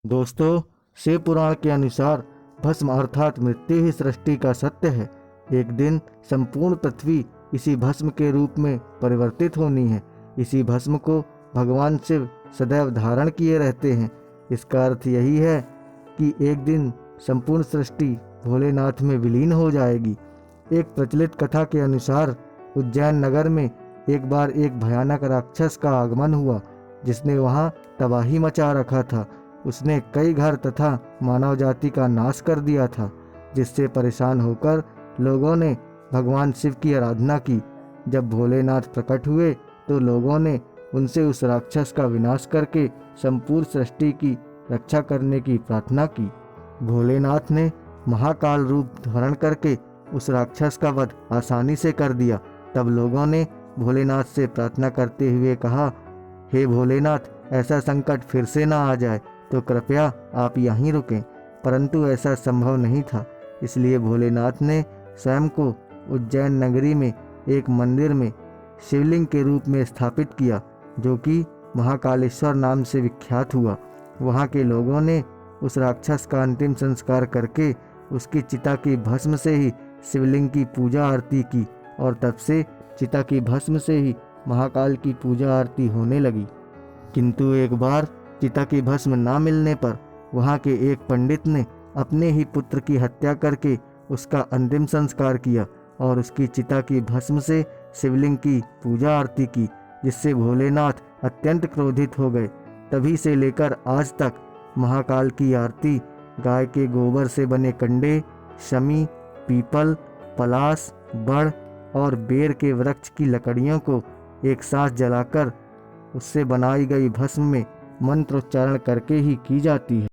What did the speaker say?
दोस्तों, शिव पुराण के अनुसार भस्म अर्थात मृत्यु ही सृष्टि का सत्य है। एक दिन संपूर्ण पृथ्वी इसी भस्म के रूप में परिवर्तित होनी है। इसी भस्म को भगवान शिव सदैव धारण किए रहते हैं। इसका अर्थ यही है कि एक दिन संपूर्ण सृष्टि भोलेनाथ में विलीन हो जाएगी। एक प्रचलित कथा के अनुसार उज्जैन नगर में एक बार एक भयानक राक्षस का आगमन हुआ, जिसने वहां तबाही मचा रखा था। उसने कई घर तथा मानव जाति का नाश कर दिया था, जिससे परेशान होकर लोगों ने भगवान शिव की आराधना की। जब भोलेनाथ प्रकट हुए तो लोगों ने उनसे उस राक्षस का विनाश करके संपूर्ण सृष्टि की रक्षा करने की प्रार्थना की। भोलेनाथ ने महाकाल रूप धारण करके उस राक्षस का वध आसानी से कर दिया। तब लोगों ने भोलेनाथ से प्रार्थना करते हुए कहा, हे भोलेनाथ, ऐसा संकट फिर से ना आ जाए तो कृपया आप यहीं रुकें। परंतु ऐसा संभव नहीं था, इसलिए भोलेनाथ ने स्वयं को उज्जैन नगरी में एक मंदिर में शिवलिंग के रूप में स्थापित किया, जो कि महाकालेश्वर नाम से विख्यात हुआ। वहाँ के लोगों ने उस राक्षस का अंतिम संस्कार करके उसकी चिता की भस्म से ही शिवलिंग की पूजा आरती की, और तब से चिता की भस्म से ही महाकाल की पूजा आरती होने लगी। किंतु एक बार चिता की भस्म ना मिलने पर वहाँ के एक पंडित ने अपने ही पुत्र की हत्या करके उसका अंतिम संस्कार किया और उसकी चिता की भस्म से शिवलिंग की पूजा आरती की, जिससे भोलेनाथ अत्यंत क्रोधित हो गए। तभी से लेकर आज तक महाकाल की आरती गाय के गोबर से बने कंडे, शमी, पीपल, पलास, बड़ और बेर के वृक्ष की लकड़ियों को एक साथ जलाकर उससे बनाई गई भस्म में मंत्रोच्चारण करके ही की जाती है।